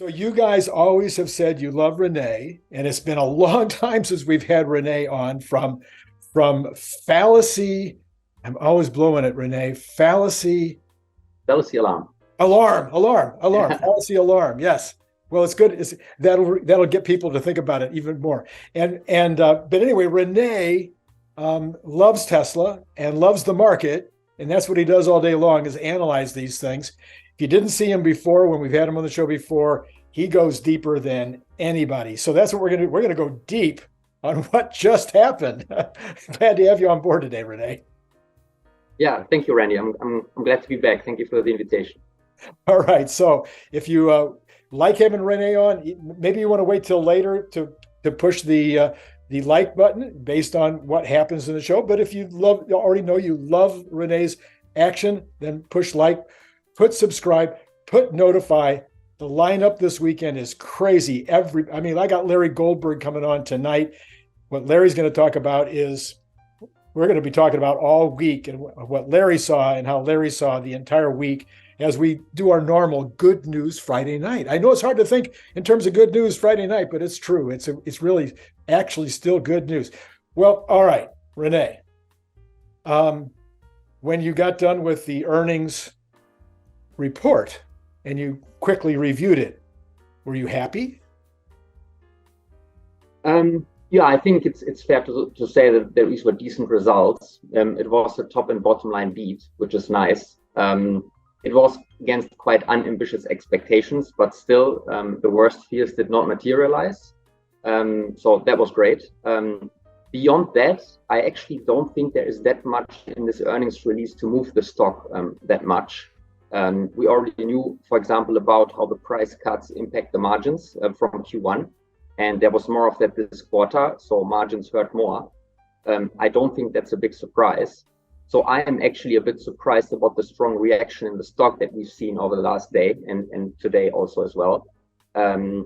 So you guys always have said you love Rene, and it's been a long time since we've had Rene on from fallacy. I'm always blowing it, Rene. Fallacy Jealousy alarm. alarm, fallacy alarm. Yes. Well, it's good. That'll get people to think about it even more. But anyway, Rene loves Tesla and loves the market, and that's what he does all day long is analyze these things. If you didn't see him before, when we've had him on the show before, he goes deeper than anybody. So that's what we're gonna do. We're gonna go deep on what just happened. Glad to have you on board today, Rene. Yeah, thank you, Randy. I'm glad to be back. Thank you for the invitation. All right. So if you like having Rene on, maybe you want to wait till later to push the like button based on what happens in the show. But if you already know you love Rene's action, then push like, put subscribe, put notify. The lineup this weekend is crazy. I got Larry Goldberg coming on tonight. What Larry's going to talk about is we're going to be talking about all week and what Larry saw and how Larry saw the entire week as we do our normal good news Friday night. I know it's hard to think in terms of good news Friday night, but it's true. It's really actually still good news. Well, all right, Rene. When you got done with the earnings report and you quickly reviewed it, were you happy? Yeah, I think it's fair to say that these were decent results. It was a top and bottom line beat, which is nice. It was against quite unambitious expectations, but still the worst fears did not materialize. So that was great. Beyond that, I actually don't think there is that much in this earnings release to move the stock that much. We already knew, for example, about how the price cuts impact the margins from Q1. And there was more of that this quarter, so margins hurt more. I don't think that's a big surprise. So I am actually a bit surprised about the strong reaction in the stock that we've seen over the last day and today also as well. I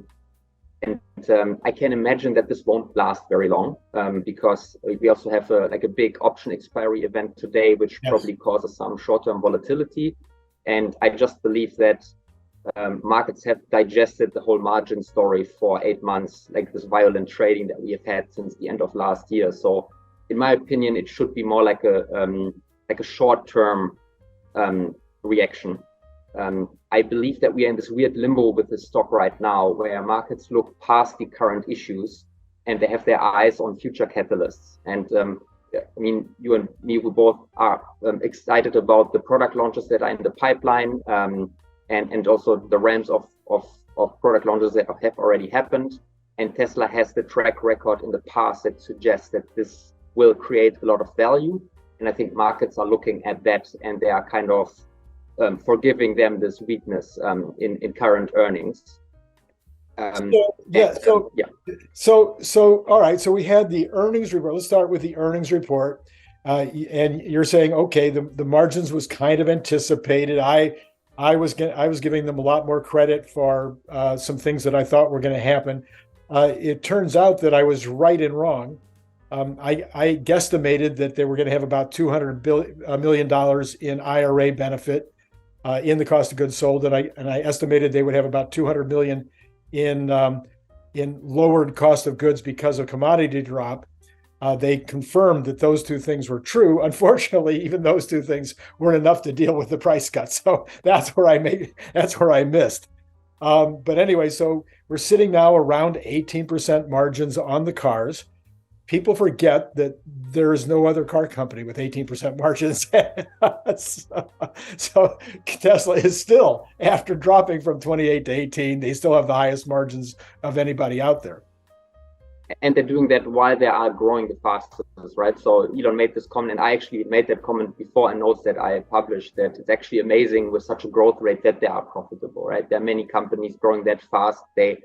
can imagine that this won't last very long because we also have a big option expiry event today, which probably causes some short-term volatility. And I just believe that markets have digested the whole margin story for 8 months, like this violent trading that we have had since the end of last year. So in my opinion, it should be more like a short-term reaction. I believe that we are in this weird limbo with the stock right now, where markets look past the current issues and they have their eyes on future catalysts. And I mean, you and me, we both are excited about the product launches that are in the pipeline, and also the ramps of product launches that have already happened. And Tesla has the track record in the past that suggests that this will create a lot of value. And I think markets are looking at that and they are kind of forgiving them this weakness in current earnings. So all right. So we had the earnings report. Let's start with the earnings report. And you're saying, okay, the margins was kind of anticipated. I was giving them a lot more credit for some things that I thought were going to happen. It turns out that I was right and wrong. I guesstimated that they were going to have about $200 million in IRA benefit in the cost of goods sold, and I estimated they would have about $200 million in lowered cost of goods because of commodity drop. They confirmed that those two things were true. Unfortunately, even those two things weren't enough to deal with the price cut. So that's where I missed. But anyway, so we're sitting now around 18% margins on the cars. People forget that there is no other car company with 18% margins. So Tesla is still, after dropping from 28 to 18, they still have the highest margins of anybody out there. And they're doing that while they are growing the fastest, right? So Elon made this comment, and I actually made that comment before a note that I published, that it's actually amazing with such a growth rate that they are profitable, right? There are many companies growing that fast, they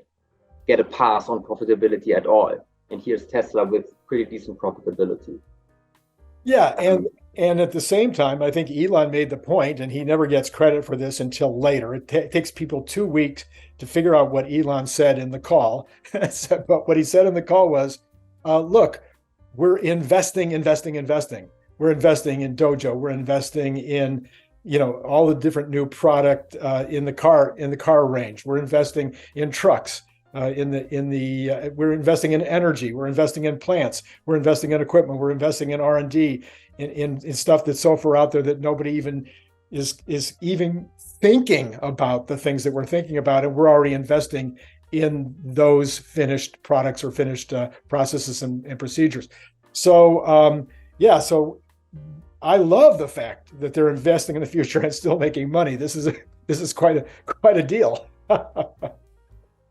get a pass on profitability at all. And here's Tesla with pretty decent profitability. Yeah, and at the same time, I think Elon made the point, and he never gets credit for this until later. It takes people 2 weeks to figure out what Elon said in the call. But what he said in the call was, look, we're investing. We're investing in Dojo. We're investing in all the different new product in the car range. We're investing in trucks. We're investing in energy. We're investing in plants. We're investing in equipment. We're investing in R&D, in stuff that's so far out there that nobody even is even thinking about the things that we're thinking about, and we're already investing in those finished products or finished processes and procedures. So so I love the fact that they're investing in the future and still making money. This is quite a deal.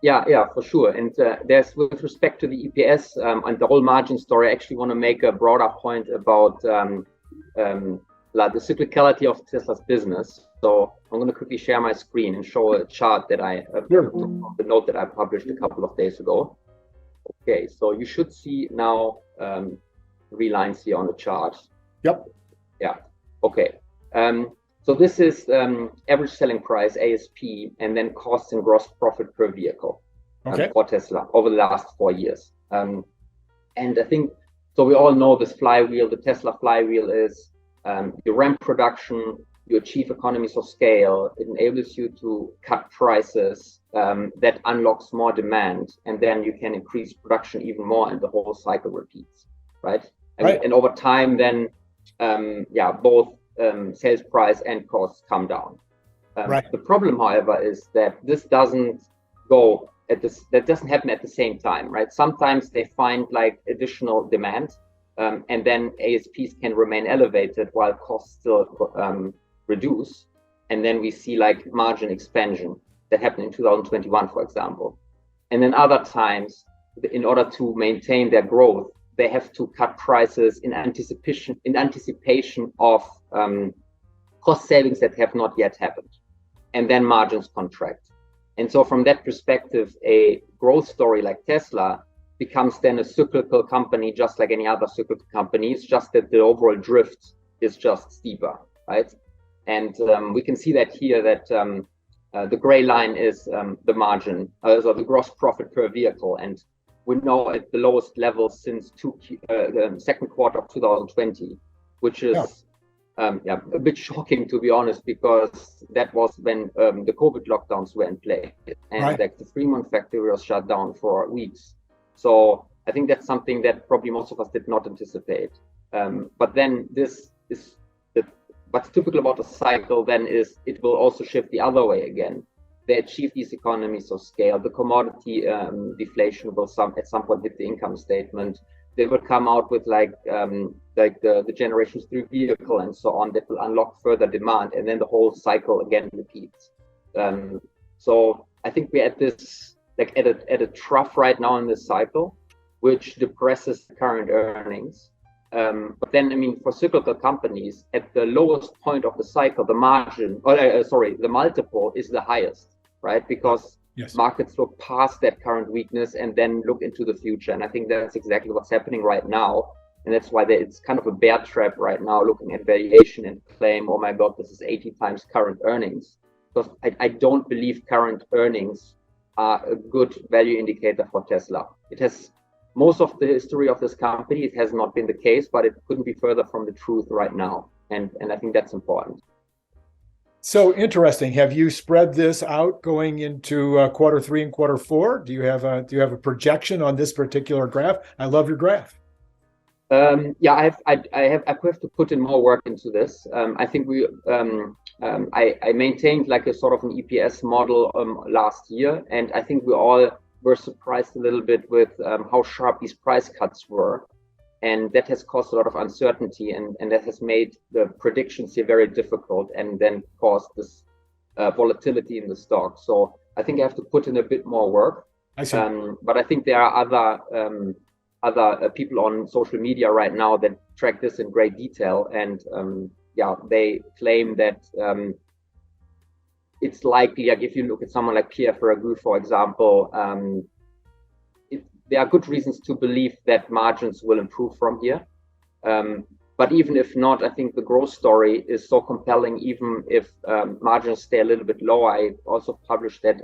Yeah, for sure. And there's, with respect to the EPS and the whole margin story, I actually want to make a broader point about like the cyclicality of Tesla's business. So I'm going to quickly share my screen and show a chart that I the note that I published a couple of days ago. Okay, so you should see now 3 lines here on the chart. Yep. Yeah. Okay. So this is average selling price, ASP, and then cost and gross profit per vehicle for Tesla over the last 4 years. And I think, so we all know this flywheel, the Tesla flywheel is you ramp production, you achieve economies of scale, it enables you to cut prices, that unlocks more demand, and then you can increase production even more and the whole cycle repeats, right? And over time then, both sales price and costs come down. The problem, however, is that this doesn't go that doesn't happen at the same time, right? Sometimes they find like additional demand, and then ASPs can remain elevated while costs still reduce. And then we see like margin expansion that happened in 2021, for example. And then other times, in order to maintain their growth, they have to cut prices in anticipation of cost savings that have not yet happened, and then margins contract. And so from that perspective, a growth story like Tesla becomes then a cyclical company, just like any other cyclical company. It's just that the overall drift is just steeper, right? And we can see that here, that the gray line is the margin, so the gross profit per vehicle. And we know at the lowest level since the second quarter of 2020, which is a bit shocking, to be honest, because that was when the COVID lockdowns were in play, and like the Fremont factory was shut down for weeks. So I think that's something that probably most of us did not anticipate. But then what's typical about a cycle then is it will also shift the other way again. They achieve these economies of scale. The commodity deflation will at some point hit the income statement. They will come out with like the Generation 3 vehicle and so on that will unlock further demand, and then the whole cycle again repeats. So I think we're at this like at a trough right now in this cycle, which depresses the current earnings. But then, I mean, for cyclical companies, at the lowest point of the cycle, the margin, the multiple is the highest, right? Because markets look past that current weakness and then look into the future. And I think that's exactly what's happening right now. And that's why it's kind of a bear trap right now, looking at valuation and claim, oh my God, this is 80 times current earnings. Because I don't believe current earnings are a good value indicator for Tesla. It has most of the history of this company, it has not been the case, but it couldn't be further from the truth right now. And I think that's important. So interesting. Have you spread this out going into quarter 3 and quarter 4? Do you have a projection on this particular graph? I love your graph. I have to put in more work into this. I think I maintained like a sort of an EPS model last year, and I think we all were surprised a little bit with how sharp these price cuts were. And that has caused a lot of uncertainty, and that has made the predictions here very difficult, and then caused this volatility in the stock. So I think I have to put in a bit more work. I see. But I think there are other people on social media right now that track this in great detail, and they claim that it's likely, like if you look at someone like Pierre Ferragu, for example, there are good reasons to believe that margins will improve from here. But even if not, I think the growth story is so compelling, even if margins stay a little bit lower. I also published that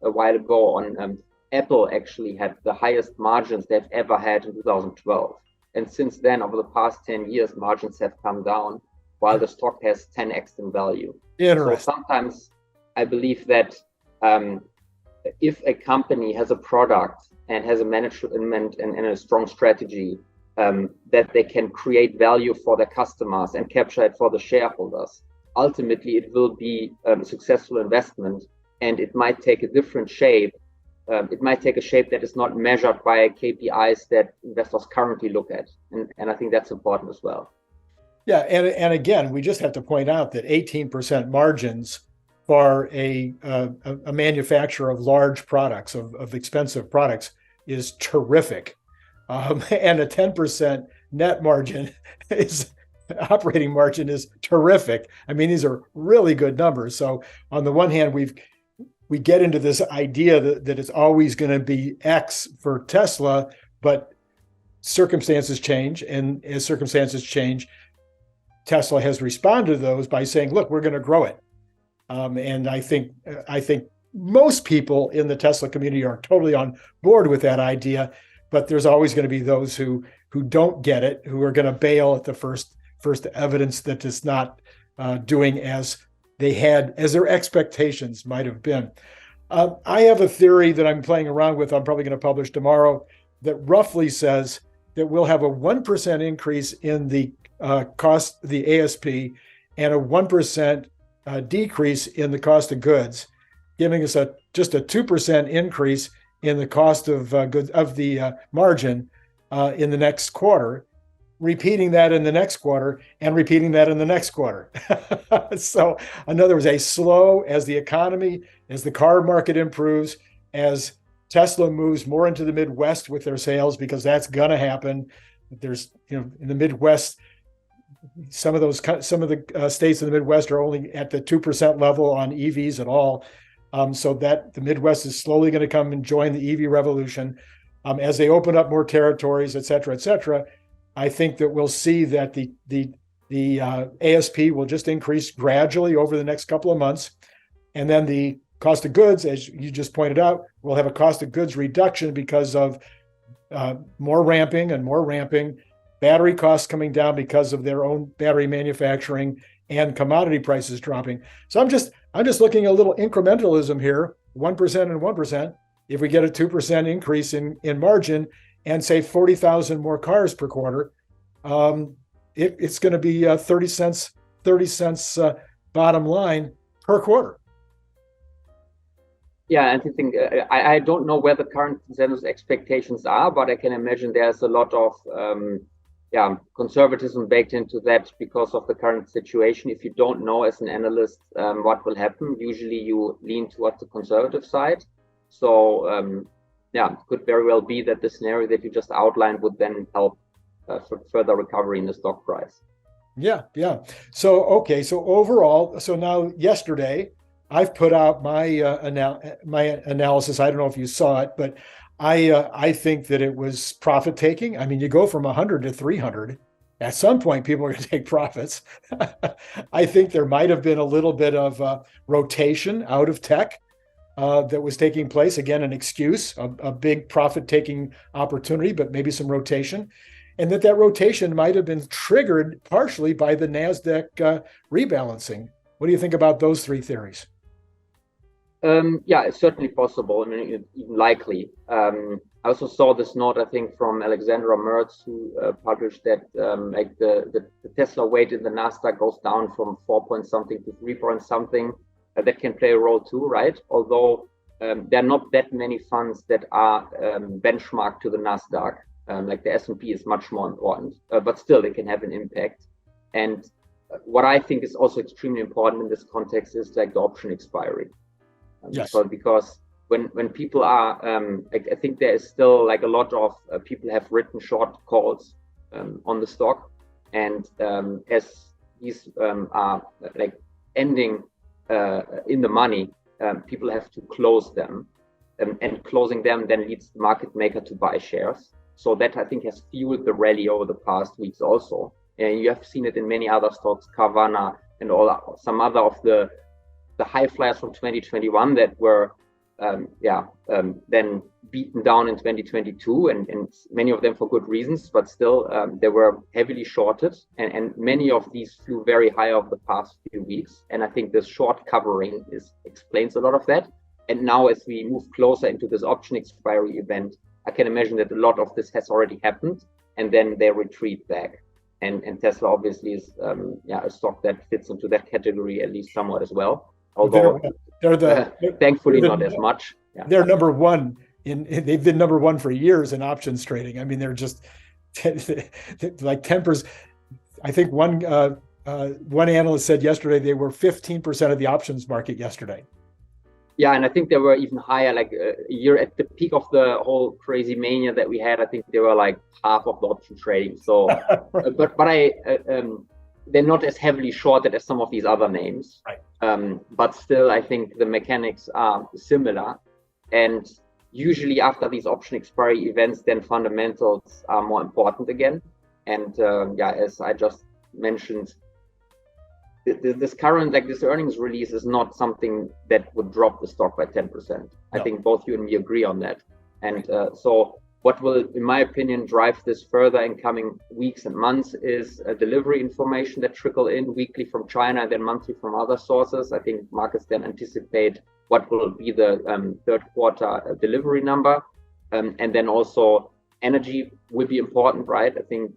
a while ago on Apple actually had the highest margins they've ever had in 2012. And since then, over the past 10 years, margins have come down. while the stock has 10x in value. Interesting. So sometimes I believe that if a company has a product and has a management and a strong strategy, that they can create value for their customers and capture it for the shareholders, ultimately it will be a successful investment, and it might take a different shape. It might take a shape that is not measured by KPIs that investors currently look at. And I think that's important as well. Yeah, and again, we just have to point out that 18% margins for a manufacturer of large products, of expensive products, is terrific. And a 10% net margin operating margin is terrific. I mean, these are really good numbers. So on the one hand, we get into this idea that it's always going to be X for Tesla, but circumstances change. And as circumstances change, Tesla has responded to those by saying, look, we're going to grow it. And I think most people in the Tesla community are totally on board with that idea, but there's always going to be those who don't get it, who are going to bail at the first evidence that it's not doing as their expectations might have been. I have a theory that I'm playing around with, I'm probably going to publish tomorrow, that roughly says that we'll have a 1% increase in the cost, the ASP, and a 1% decrease in the cost of goods, giving us just a 2% increase in the cost of goods, of the margin in the next quarter, repeating that in the next quarter, and repeating that in the next quarter. So in other words, as the economy, as the car market improves, as Tesla moves more into the Midwest with their sales, because that's going to happen. There's, in the Midwest, some of the states in the Midwest are only at the 2% level on EVs at all. So that the Midwest is slowly going to come and join the EV revolution. As they open up more territories, et cetera, I think that we'll see that the ASP will just increase gradually over the next couple of months. And then the cost of goods, as you just pointed out, will have a cost of goods reduction because of more ramping, battery costs coming down because of their own battery manufacturing, and commodity prices dropping. So I'm just looking at a little incrementalism here, 1% and 1%. If we get a 2% increase in margin and say 40,000 more cars per quarter, it's going to be 30 cents bottom line per quarter. Yeah, and I think I don't know where the current consensus expectations are, but I can imagine there's a lot of conservatism baked into that because of the current situation. If you don't know as an analyst what will happen, usually you lean towards the conservative side. So it could very well be that the scenario that you just outlined would then help for further recovery in the stock price. Yeah. So overall, now yesterday, I've put out my analysis. I don't know if you saw it, but I think that it was profit taking. I mean, you go from 100 to 300. At some point, people are going to take profits. I think there might have been a little bit of rotation out of tech that was taking place. Again, an excuse, a big profit taking opportunity, but maybe some rotation. And that rotation might have been triggered partially by the NASDAQ rebalancing. What do you think about those three theories? It's certainly possible. I mean, even likely. I also saw this note, I think, from Alexandra Mertz, who published that the Tesla weight in the Nasdaq goes down from 4 point something to 3 point something. That can play a role too, right? Although there are not that many funds that are benchmarked to the Nasdaq. Like the S&P is much more important, but still it can have an impact. And what I think is also extremely important in this context is like the option expiry. Yes. Because when people are, I think there is still like a lot of people have written short calls on the stock, and as these are like ending in the money, people have to close them, and closing them then leads the market maker to buy shares. So that I think has fueled the rally over the past weeks also. And you have seen it in many other stocks, Carvana and some other of the high flyers from 2021 that were then beaten down in 2022, and many of them for good reasons, but still they were heavily shorted, and many of these flew very high over the past few weeks. And I think this short covering explains a lot of that. And now as we move closer into this option expiry event, I can imagine that a lot of this has already happened, and then they retreat back. And Tesla obviously is a stock that fits into that category at least somewhat as well. Although thankfully not as much. Yeah. They're number one they've been number one for years in options trading. I mean, they're just like 10%. I think one analyst said yesterday they were 15% of the options market yesterday. Yeah, and I think they were even higher, like a year at the peak of the whole crazy mania that we had. I think they were like half of the option trading. So, but they're not as heavily shorted as some of these other names. Right. But still, I think the mechanics are similar. And usually after these option expiry events, then fundamentals are more important again. And as I just mentioned, this earnings release is not something that would drop the stock by 10%. No. I think both you and me agree on that. And so what will, in my opinion, drive this further in coming weeks and months is delivery information that trickle in weekly from China and then monthly from other sources. I think markets then anticipate what will be the third quarter delivery number. And then also energy will be important, right? I think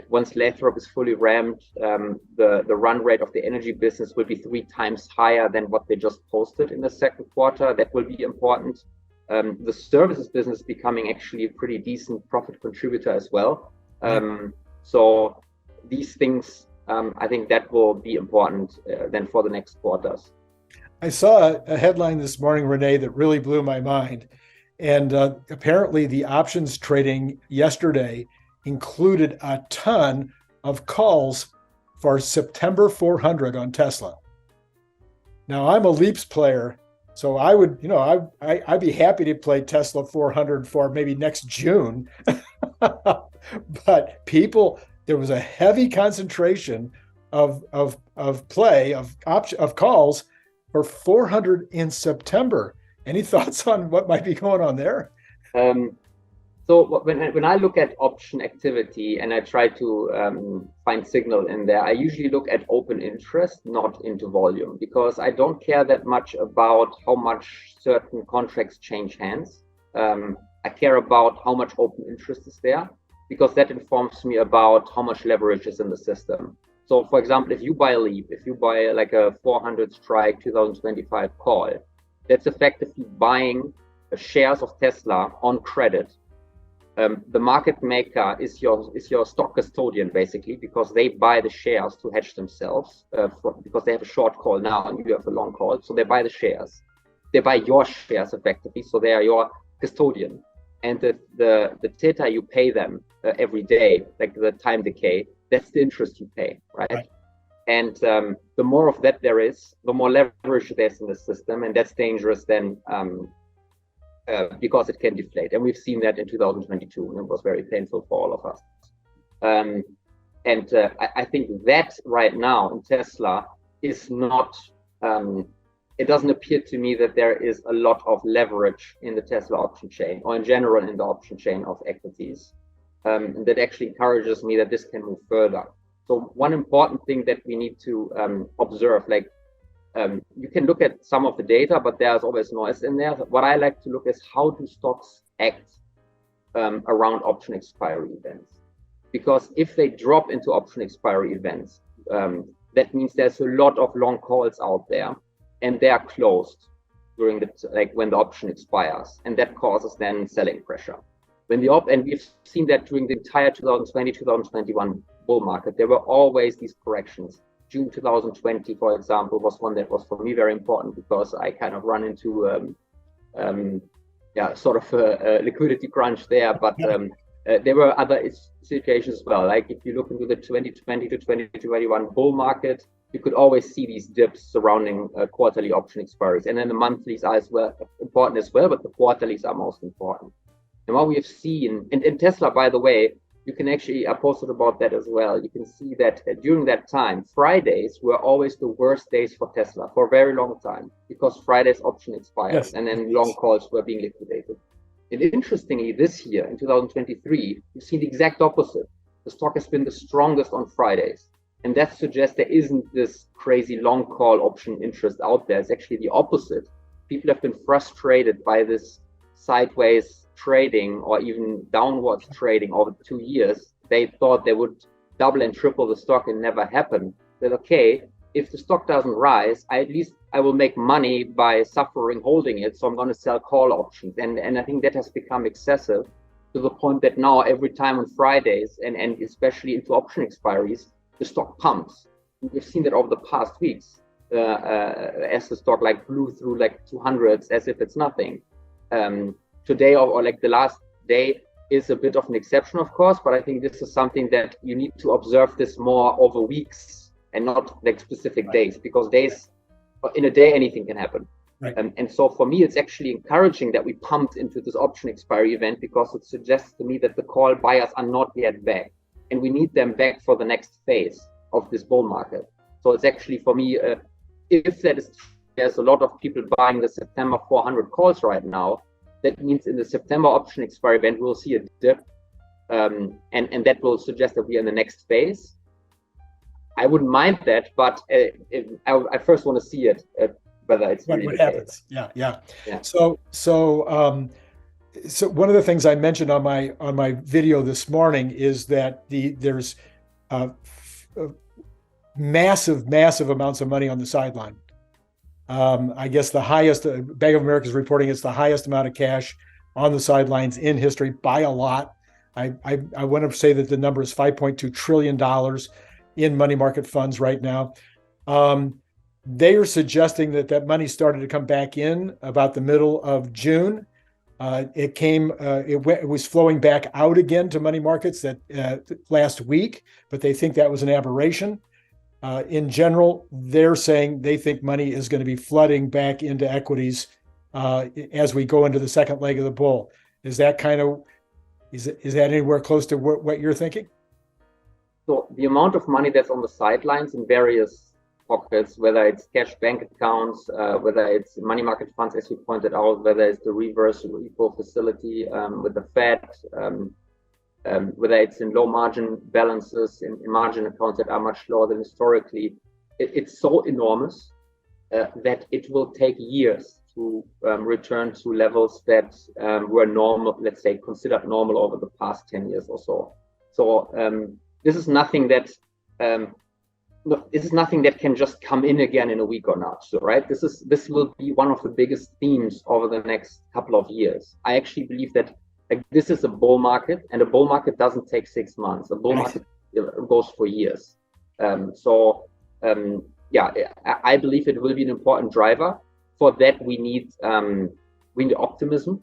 once Lathrop is fully ramped, the run rate of the energy business will be 3 times higher than what they just posted in the second quarter. That will be important. The services business becoming actually a pretty decent profit contributor as well. So these things, I think that will be important then for the next quarters. I saw a headline this morning, Rene, that really blew my mind. And apparently the options trading yesterday included a ton of calls for September 400 on Tesla. Now I'm a Leaps player, so I would, I'd be happy to play Tesla 400 for maybe next June. But there was a heavy concentration of calls for 400 in September. Any thoughts on what might be going on there? So when I look at option activity and I try to find signal in there, I usually look at open interest, not into volume, because I don't care that much about how much certain contracts change hands. I care about how much open interest is there, because that informs me about how much leverage is in the system. So for example, if you buy a leap, if you buy like a 400 strike 2025 call, that's effectively buying shares of Tesla on credit. The market maker is your stock custodian, basically, because they buy the shares to hedge themselves because they have a short call now and you have a long call. So they buy the shares. They buy your shares effectively. So they are your custodian. And the theta you pay them every day, like the time decay, that's the interest you pay, right? And the more of that there is, the more leverage there's in the system. And that's dangerous then because it can deflate. And we've seen that in 2022, and it was very painful for all of us. I think that right now in Tesla is not, it doesn't appear to me that there is a lot of leverage in the Tesla option chain or in general in the option chain of equities. That actually encourages me that this can move further. So one important thing that we need to observe, you can look at some of the data, but there's always noise in there. What I like to look is how do stocks act around option expiry events? Because if they drop into option expiry events, that means there's a lot of long calls out there, and they are closed during when the option expires, and that causes then selling pressure. And we've seen that during the entire 2020, 2021 bull market, there were always these corrections. June 2020, for example, was one that was for me very important because I kind of run into sort of a liquidity crunch there. But there were other situations as well. Like if you look into the 2020 to 2021 bull market, you could always see these dips surrounding quarterly option expiries. And then the monthlies are as well important as well, but the quarterlies are most important. And what we have seen, and Tesla, by the way, you can actually, I posted about that as well. You can see that during that time, Fridays were always the worst days for Tesla for a very long time because Friday's option expires and then long calls were being liquidated. And interestingly, this year in 2023, we've seen the exact opposite. The stock has been the strongest on Fridays. And that suggests there isn't this crazy long call option interest out there. It's actually the opposite. People have been frustrated by this sideways trading or even downwards trading over 2 years. They thought they would double and triple the stock and never happen. That okay, if the stock doesn't rise, at least I will make money by suffering holding it. So I'm going to sell call options. And I think that has become excessive to the point that now every time on Fridays and especially into option expiries, the stock pumps. We've seen that over the past weeks as the stock like blew through like 200s as if it's nothing. Today or like the last day is a bit of an exception, of course, but I think this is something that you need to observe this more over weeks and not like specific days, because in a day anything can happen. Right. And so for me, it's actually encouraging that we pumped into this option expiry event, because it suggests to me that the call buyers are not yet back, and we need them back for the next phase of this bull market. So it's actually for me, if that is true, there's a lot of people buying the September 400 calls right now. That means in the September option expiry event, we'll see a dip, and that will suggest that we are in the next phase. I wouldn't mind that, but I first want to see it, whether it's really what happens. Yeah. So one of the things I mentioned on my video this morning is that there's massive amounts of money on the sideline. I guess the highest, Bank of America is reporting it's the highest amount of cash on the sidelines in history by a lot. I want to say that the number is $5.2 trillion in money market funds right now. They are suggesting that money started to come back in about the middle of June. It was flowing back out again to money markets last week, but they think that was an aberration. In general, they're saying they think money is going to be flooding back into equities as we go into the second leg of the bull. Is that anywhere close to what you're thinking? So the amount of money that's on the sidelines in various pockets, whether it's cash bank accounts, whether it's money market funds, as you pointed out, whether it's the reverse repo facility with the Fed, whether it's in low margin balances, in margin accounts that are much lower than historically, it's so enormous that it will take years to return to levels that were normal, let's say, considered normal over the past 10 years or so. So this is nothing that can just come in again in a week or not. So, right? This will be one of the biggest themes over the next couple of years. I actually believe that this is a bull market, and a bull market doesn't take 6 months. A bull market goes for years. I believe it will be an important driver. For that, we need optimism.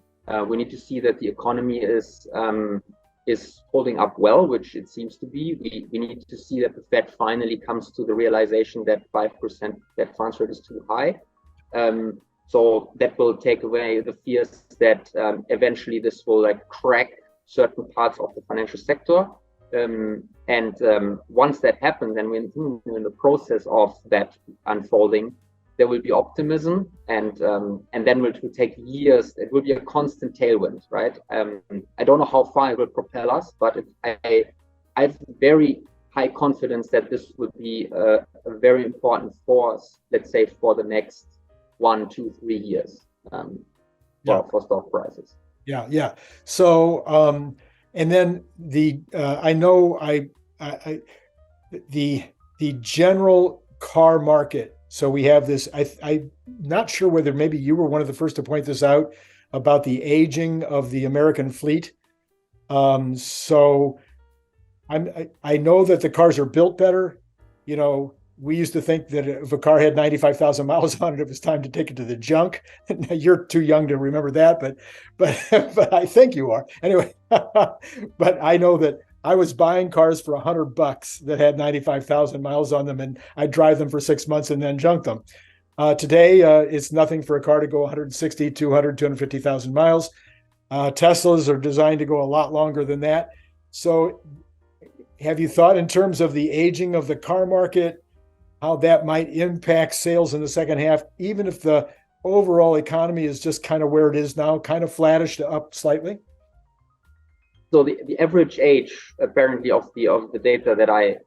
We need to see that the economy is holding up well, which it seems to be. We need to see that the Fed finally comes to the realization that 5% Fed funds rate is too high. So that will take away the fears that eventually this will crack certain parts of the financial sector. Once that happens, and we're in the process of that unfolding, there will be optimism, and then it will take years. It will be a constant tailwind, right? I don't know how far it will propel us, but I have very high confidence that this would be a very important force, let's say, for the next 1, 2, 3 years for stock prices. Yeah. So, and then the general car market. So we have this, I'm not sure whether maybe you were one of the first to point this out about the aging of the American fleet. So I know that the cars are built better. You know, we used to think that if a car had 95,000 miles on it, it was time to take it to the junk. You're too young to remember that, but I think you are. Anyway, but I know that I was buying cars for $100 that had 95,000 miles on them, and I'd drive them for 6 months and then junk them. Today, it's nothing for a car to go 160, 200, 250,000 miles. Teslas are designed to go a lot longer than that. So have you thought in terms of the aging of the car market, how that might impact sales in the second half, even if the overall economy is just kind of where it is now, kind of flattish to up slightly? So the average age apparently of the data that I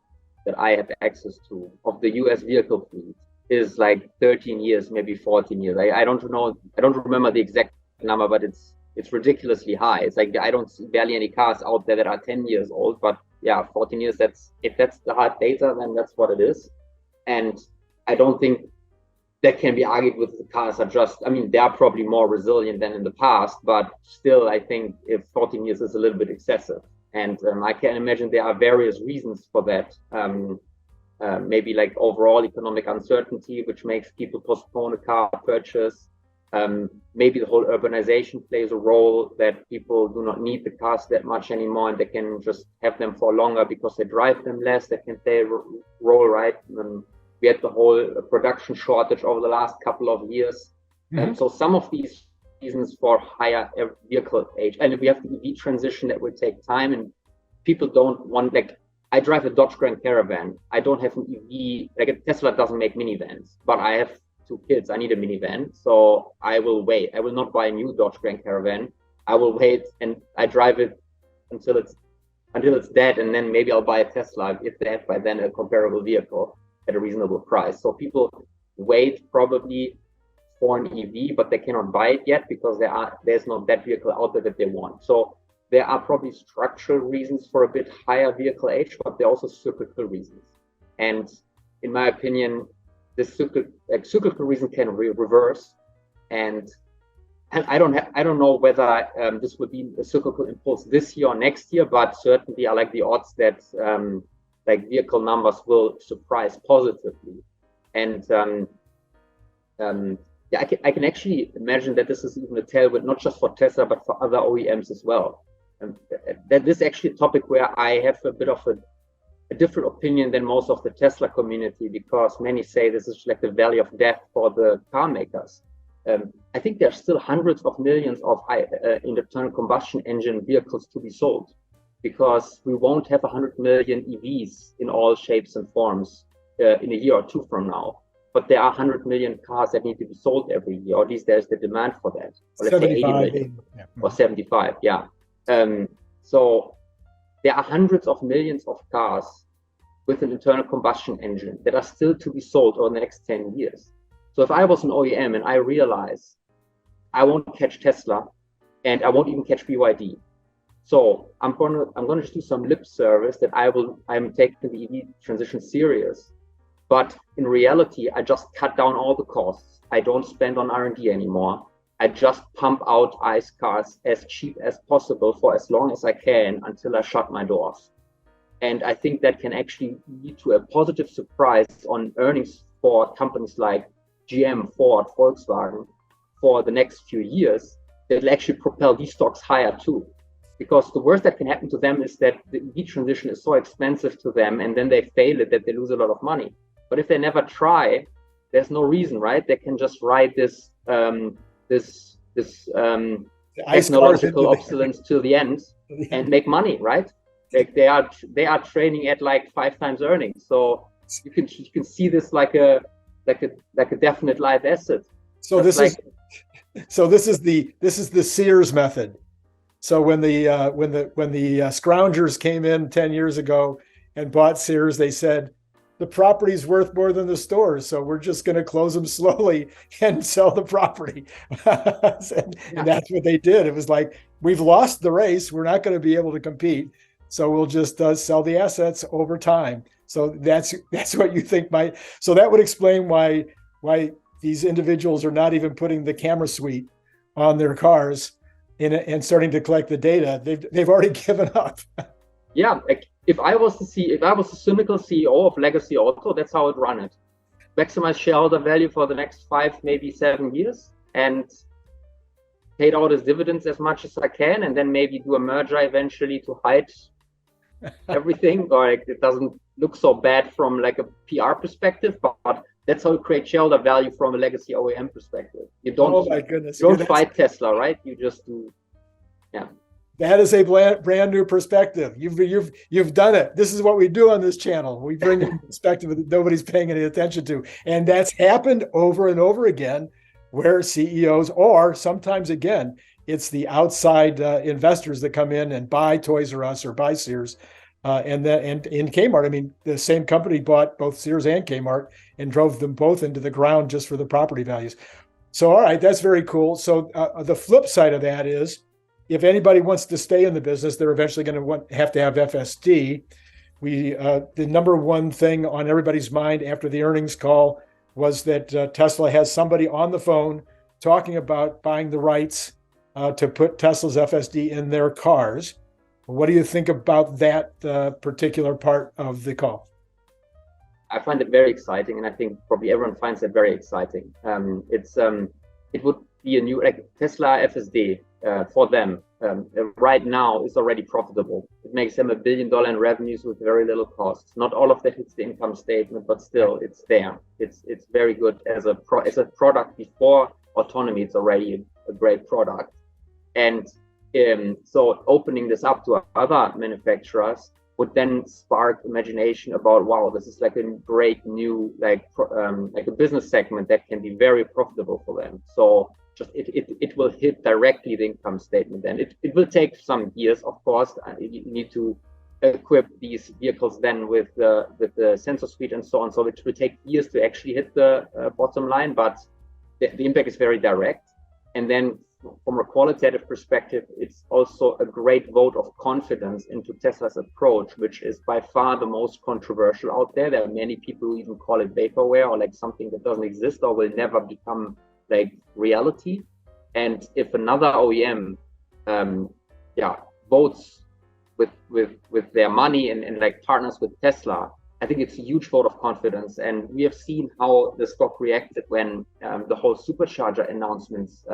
have access to of the US vehicle fleet is like 13 years, maybe 14 years. I don't know, I don't remember the exact number, but it's ridiculously high. It's like I don't see barely any cars out there that are 10 years old, but yeah, 14 years, if that's the hard data, then that's what it is. And I don't think that can be argued with. The cars are just, I mean, they are probably more resilient than in the past, but still, I think if 14 years is a little bit excessive. And I can imagine there are various reasons for that. Maybe like overall economic uncertainty, which makes people postpone a car purchase. Maybe the whole urbanization plays a role, that people do not need the cars that much anymore, and they can just have them for longer because they drive them less. That can play a role, right? We had the whole production shortage over the last couple of years. So some of these reasons for higher vehicle age, and we have the EV transition that will take time, and people don't want, like, I drive a Dodge Grand Caravan. I don't have an EV, like a Tesla doesn't make minivans, but I have 2 kids. I need a minivan. So I will wait. I will not buy a new Dodge Grand Caravan. I will wait and I drive it until it's dead. And then maybe I'll buy a Tesla if they have by then a comparable vehicle at a reasonable price. So people wait probably for an EV, but they cannot buy it yet because there's not that vehicle out there that they want. So there are probably structural reasons for a bit higher vehicle age, but there are also cyclical reasons. And in my opinion, this cyclical reason can reverse. And I don't know whether this would be a cyclical impulse this year or next year, but certainly I like the odds that like vehicle numbers will surprise positively. And yeah, I can actually imagine that this is even a tailwind, not just for Tesla, but for other OEMs as well. That this is actually a topic where I have a bit of a different opinion than most of the Tesla community, because many say this is like the valley of death for the car makers. I think there's still hundreds of millions of internal combustion engine vehicles to be sold, because we won't have 100 million EVs in all shapes and forms in a year or two from now. But there are 100 million cars that need to be sold every year, or at least there's the demand for that. Or let's say 80 million, or 75, yeah. So there are hundreds of millions of cars with an internal combustion engine that are still to be sold over the next 10 years. So if I was an OEM and I realize I won't catch Tesla and I won't even catch BYD, so I'm gonna just do some lip service that I'm taking the EV transition serious. But in reality, I just cut down all the costs. I don't spend on R&D anymore. I just pump out ICE cars as cheap as possible for as long as I can until I shut my doors. And I think that can actually lead to a positive surprise on earnings for companies like GM, Ford, Volkswagen for the next few years that will actually propel these stocks higher too. Because the worst that can happen to them is that the EV transition is so expensive to them, and then they fail it, that they lose a lot of money. But if they never try, there's no reason, right? They can just ride this technological obsolescence till the end and make money, right? Like they are trading at like 5 times earnings. So you can see this like a definite live asset. So this is the Sears method. So when the scroungers came in 10 years ago and bought Sears, they said, the property's worth more than the stores, so we're just going to close them slowly and sell the property. and that's what they did. It was like, we've lost the race. We're not going to be able to compete. So we'll just sell the assets over time. So that's what you think might. So that would explain why these individuals are not even putting the camera suite on their cars and starting to collect the data. They've already given up. Yeah. If I was a cynical CEO of Legacy Auto, that's how I'd run it. Maximize shareholder value for the next 5, maybe 7 years, and paid out as dividends as much as I can, and then maybe do a merger eventually to hide everything, or like it doesn't look so bad from like a PR perspective, but that's how you create shareholder value from a legacy OEM perspective. You don't, oh my goodness, you don't fight Tesla, right? You just do, yeah. That is a brand new perspective. You've done it. This is what we do on this channel. We bring a perspective that nobody's paying any attention to, and that's happened over and over again where CEOs, or sometimes again, it's the outside investors that come in and buy Toys R Us or buy Sears. And in Kmart, I mean, the same company bought both Sears and Kmart and drove them both into the ground just for the property values. So, all right, that's very cool. So the flip side of that is, if anybody wants to stay in the business, they're eventually going to have to have FSD. The number one thing on everybody's mind after the earnings call was that Tesla has somebody on the phone talking about buying the rights to put Tesla's FSD in their cars. What do you think about that particular part of the call? I find it very exciting, and I think probably everyone finds it very exciting. It would be a new, like Tesla FSD for them right now is already profitable. It makes them $1 billion in revenues with very little costs. Not all of that hits the income statement, but still, it's there. It's very good as a product before autonomy. It's already a great product, and so opening this up to other manufacturers would then spark imagination about, wow, this is like a great new like a business segment that can be very profitable for them. So just it will hit directly the income statement, and it will take some years, of course. You need to equip these vehicles then with the sensor suite and so on. So it will take years to actually hit the bottom line, but the impact is very direct. And then from a qualitative perspective, it's also a great vote of confidence into Tesla's approach, which is by far the most controversial out there. There are many people who even call it vaporware, or like something that doesn't exist or will never become like reality. And if another OEM votes with their money and like partners with Tesla, I think it's a huge vote of confidence. And we have seen how the stock reacted when the whole supercharger announcements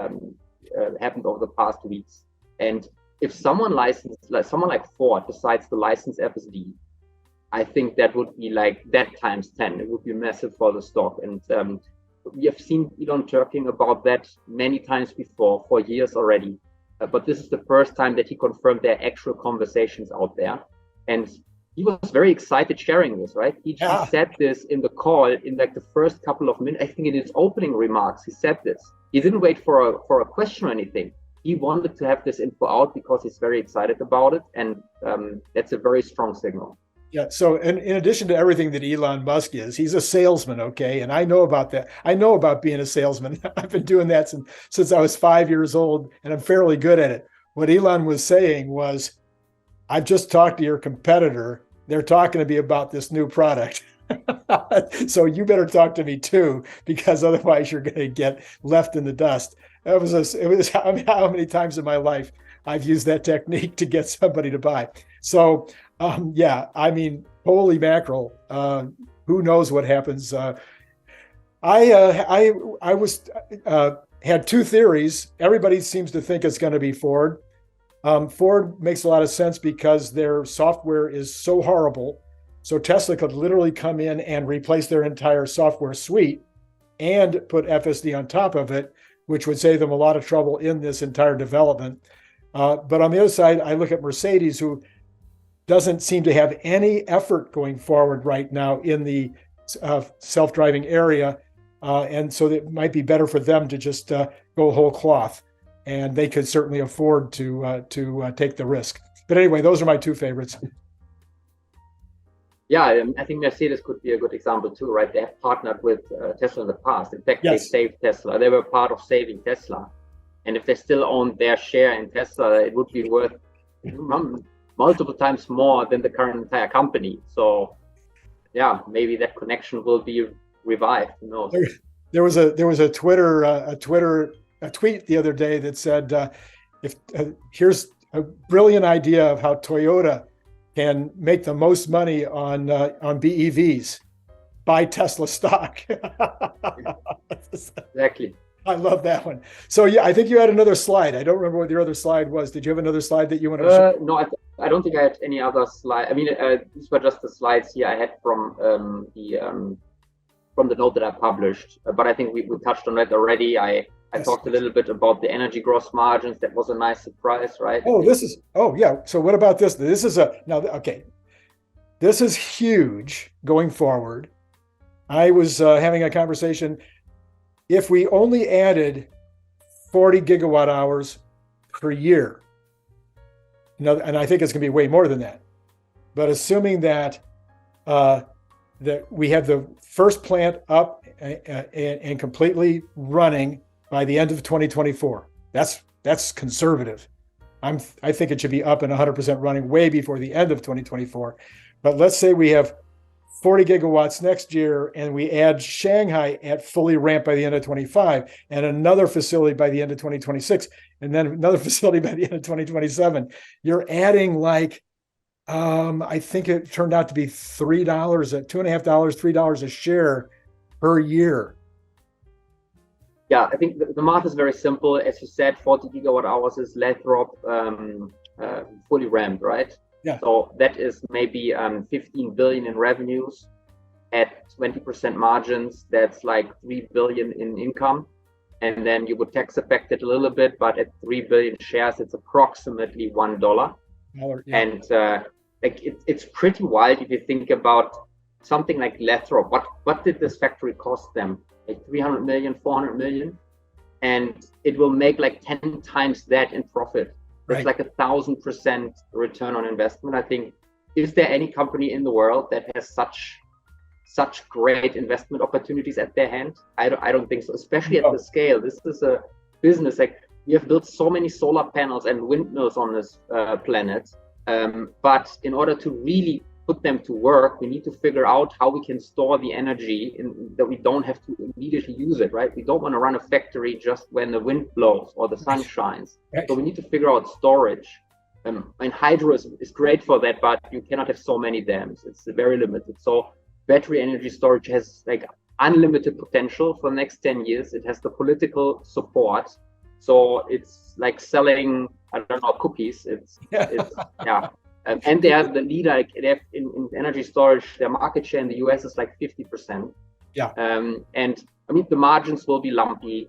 happened over the past weeks. And if someone like Ford decides to license FSD, I think that would be like that times 10. It would be massive for the stock. And we have seen Elon talking about that many times before, for years already. But this is the first time that he confirmed there are actual conversations out there. And he was very excited sharing this, right? He said this in the call in like the first couple of minutes. I think in his opening remarks, he said this. He didn't wait for a question or anything. He wanted to have this info out because he's very excited about it. And that's a very strong signal. Yeah. So in addition to everything that Elon Musk is, he's a salesman. Okay. And I know about that. I know about being a salesman. I've been doing that since I was 5 years old, and I'm fairly good at it. What Elon was saying was, I've just talked to your competitor. They're talking to me about this new product. So you better talk to me too, because otherwise you're going to get left in the dust. It was how many times in my life I've used that technique to get somebody to buy. So I mean, holy mackerel, who knows what happens? I had two theories. Everybody seems to think it's going to be Ford. Ford makes a lot of sense because their software is so horrible. So Tesla could literally come in and replace their entire software suite and put FSD on top of it, which would save them a lot of trouble in this entire development. But on the other side, I look at Mercedes, who doesn't seem to have any effort going forward right now in the self-driving area. And so it might be better for them to just go whole cloth. And they could certainly afford to take the risk. But anyway, those are my two favorites. Yeah, I think Mercedes could be a good example too, right? They have partnered with Tesla in the past. In fact, They saved Tesla. They were part of saving Tesla. And if they still own their share in Tesla, it would be worth multiple times more than the current entire company. So, yeah, maybe that connection will be revived. Who knows? There was a tweet the other day that said, here's a brilliant idea of how Toyota can make the most money on BEVs. Buy Tesla stock. Exactly. I love that one. So yeah, I think you had another slide. I don't remember what your other slide was. Did you have another slide that you wanted to show? No, I don't think I had any other slide. I mean, these were just the slides here I had from the note that I published. But I think we touched on that already. I talked a little bit about the energy gross margins. That was a nice surprise, right? Oh, yeah. So what about this? This is huge going forward. I was having a conversation. if we only added 40 gigawatt hours per year, and I think it's going to be way more than that, but assuming that that we have the first plant up and completely running by the end of 2024, that's conservative. I think it should be up and 100% running way before the end of 2024. But let's say we have 40 gigawatts next year, and we add Shanghai at fully ramped by the end of 25, and another facility by the end of 2026, and then another facility by the end of 2027. You're adding like, I think it turned out to be $3 at $2.50, $3 a share per year. Yeah, I think the math is very simple. As you said, 40 gigawatt hours is Lathrop fully ramped, right? Yeah. So that is maybe 15 billion in revenues at 20% margins. That's like 3 billion in income. And then you would tax affect it a little bit, but at 3 billion shares, it's approximately $1. Yeah. And like it's pretty wild if you think about something like Lathrop. What did this factory cost them? Like 300 million, 400 million, and it will make like 10 times that in profit. It's like 1,000% return on investment. I think, is there any company in the world that has such great investment opportunities at their hand? I don't think so, especially at the scale. This is a business, like we have built so many solar panels and windmills on this planet, but in order to really put them to work, we need to figure out how we can store the energy that we don't have to immediately use it, right? We don't want to run a factory just when the wind blows or the sun shines. So we need to figure out storage. And hydro is great for that, but you cannot have so many dams. It's very limited. So battery energy storage has like unlimited potential for the next 10 years. It has the political support. So it's like selling, I don't know, cookies. It's yeah. And they are the leader. Like they have in energy storage, their market share in the US is like 50%. Yeah. And I mean, the margins will be lumpy.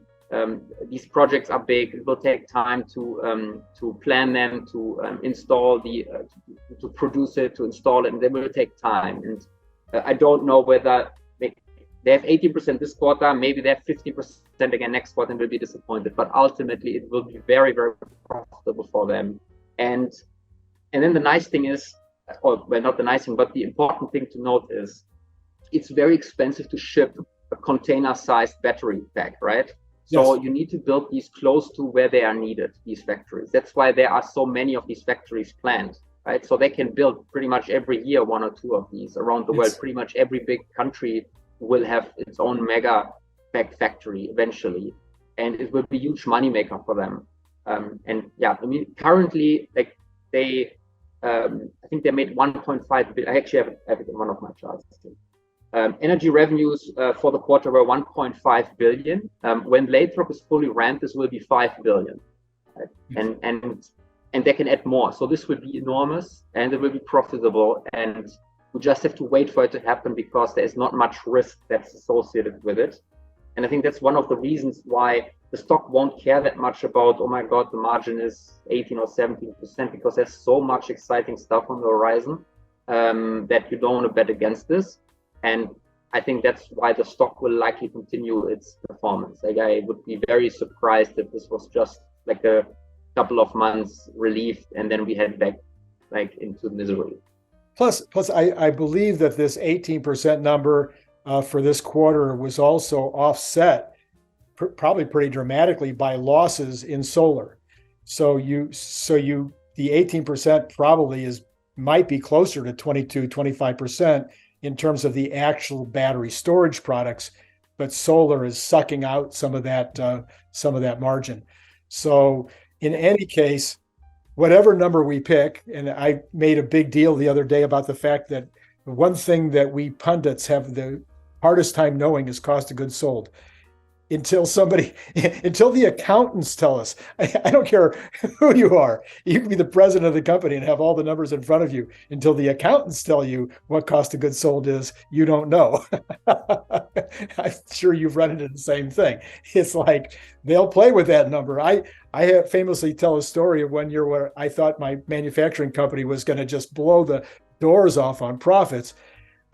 These projects are big. It will take time to plan them, to install to produce it, to install it, and they will take time. And I don't know whether they have 18% this quarter. Maybe they have 50% again next quarter and will be disappointed. But ultimately, it will be very, very profitable for them. And then the nice thing is, or well, not the nice thing, but the important thing to note is it's very expensive to ship a container-sized battery pack, right? So you need to build these close to where they are needed, these factories. That's why there are so many of these factories planned, right? So they can build pretty much every year 1 or 2 of these around the world. Pretty much every big country will have its own mega pack factory eventually. And it will be a huge moneymaker for them. And yeah, I mean, currently, like I think they made 1.5 billion. I actually have it in one of my charts. Energy revenues for the quarter were 1.5 billion. When Lathrop is fully ramped, this will be 5 billion. Right? And they can add more. So this will be enormous and it will be profitable. And we just have to wait for it to happen because there is not much risk that's associated with it. And I think that's one of the reasons why the stock won't care that much about, oh my God, the margin is 18 or 17%, because there's so much exciting stuff on the horizon that you don't want to bet against this. And I think that's why the stock will likely continue its performance. Like I would be very surprised if this was just like a couple of months relief and then we head back like into misery. Plus, I believe that this 18% number for this quarter was also offset probably pretty dramatically by losses in solar. So the 18% probably might be closer to 22, 25% in terms of the actual battery storage products, but solar is sucking out some of that margin. So in any case, whatever number we pick, and I made a big deal the other day about the fact that one thing that we pundits have the hardest time knowing is cost of goods sold. Until the accountants tell us, I don't care who you are, you can be the president of the company and have all the numbers in front of you. Until the accountants tell you what cost of goods sold is, you don't know. I'm sure you've run into the same thing. It's like they'll play with that number. I have famously tell a story of one year where I thought my manufacturing company was going to just blow the doors off on profits.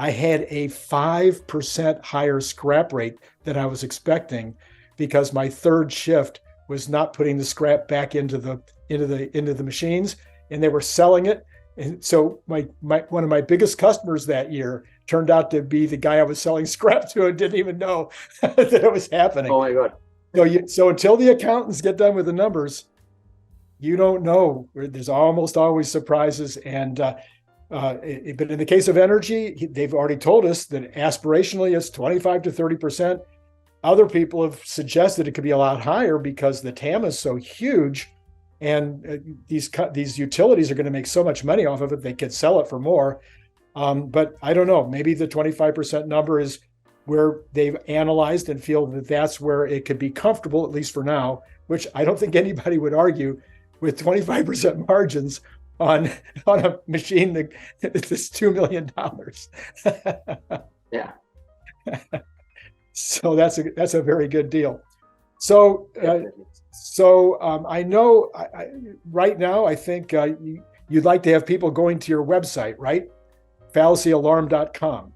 I had a 5% higher scrap rate than I was expecting, because my third shift was not putting the scrap back into the machines, and they were selling it. And so one of my biggest customers that year turned out to be the guy I was selling scrap to and didn't even know that it was happening. Oh my God. So until the accountants get done with the numbers, you don't know. There's almost always surprises. And but in the case of energy, they've already told us that aspirationally it's 25 to 30%. Other people have suggested it could be a lot higher because the TAM is so huge. And these utilities are going to make so much money off of it, they could sell it for more. But I don't know, maybe the 25% number is where they've analyzed and feel that that's where it could be comfortable, at least for now, which I don't think anybody would argue with 25% margins on a machine that's $2 million. Yeah. So that's a very good deal. So I know right now, I think you'd like to have people going to your website, right? FallacyAlarm.com.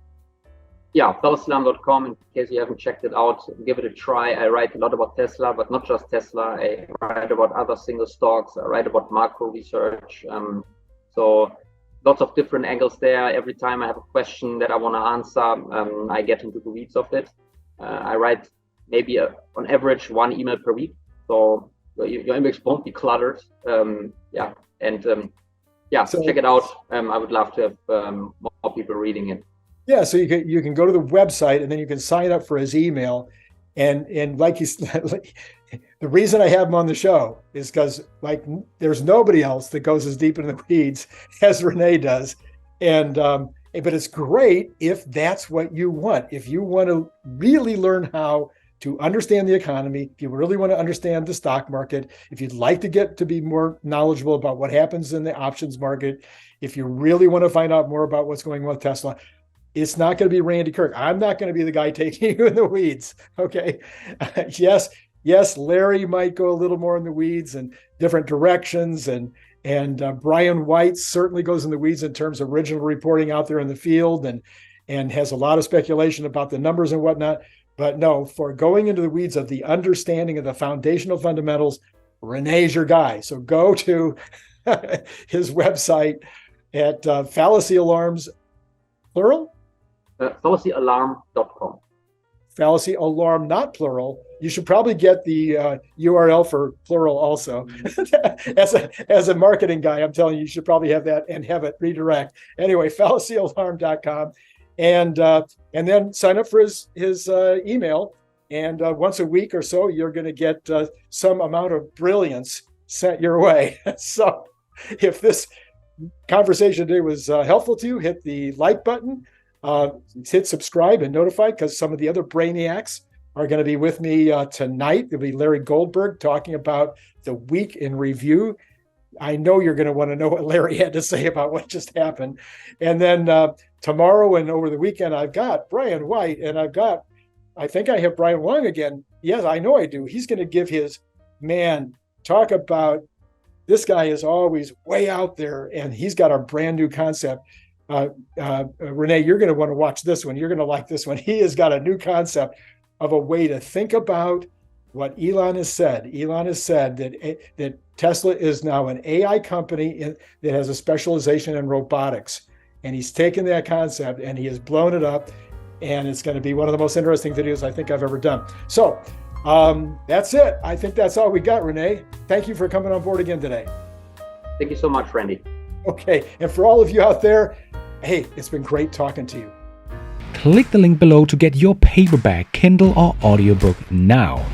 Yeah, FallacyAlarm.com. In case you haven't checked it out, give it a try. I write a lot about Tesla, but not just Tesla. I write about other single stocks. I write about macro research. So lots of different angles there. Every time I have a question that I want to answer, I get into the weeds of it. I write maybe on average 1 email per week. So your inbox won't be cluttered. So check it out. I would love to have more people reading it. Yeah, so you can go to the website and then you can sign up for his email. And like the reason I have him on the show is because there's nobody else that goes as deep into the weeds as Rene does. And but it's great if that's what you want. If you want to really learn how to understand the economy, if you really want to understand the stock market, if you'd like to get to be more knowledgeable about what happens in the options market, if you really want to find out more about what's going on with Tesla, it's not going to be Randy Kirk. I'm not going to be the guy taking you in the weeds. Okay. Yes, Larry might go a little more in the weeds and different directions. And Brian White certainly goes in the weeds in terms of original reporting out there in the field and has a lot of speculation about the numbers and whatnot. But no, for going into the weeds of the understanding of the foundational fundamentals, Rene's your guy. So go to his website at Fallacy Alarms, plural? FallacyAlarm.com. Fallacy Alarm, not plural. You should probably get the URL for plural also. as a marketing guy, I'm telling you should probably have that and have it redirect. Anyway, FallacyAlarm.com. And then sign up for his email. And once a week or so, you're going to get some amount of brilliance sent your way. So if this conversation today was helpful to you, hit the like button, hit subscribe and notify, because some of the other brainiacs are going to be with me tonight. There'll be Larry Goldberg talking about the week in review. I know you're going to want to know what Larry had to say about what just happened. And then tomorrow and over the weekend, I've got Brian White, and I think I have Brian Wong again. Yes, I know I do. He's going to give his, talk about, this guy is always way out there, and he's got a brand new concept. Rene, you're going to want to watch this one. You're going to like this one. He has got a new concept of a way to think about what Elon has said. Elon has said that Tesla is now an AI company that has a specialization in robotics. And he's taken that concept and he has blown it up. And it's going to be one of the most interesting videos I think I've ever done. So that's it. I think that's all we got, Rene. Thank you for coming on board again today. Thank you so much, Randy. Okay. And for all of you out there, hey, it's been great talking to you. Click the link below to get your paperback, Kindle, or audiobook now.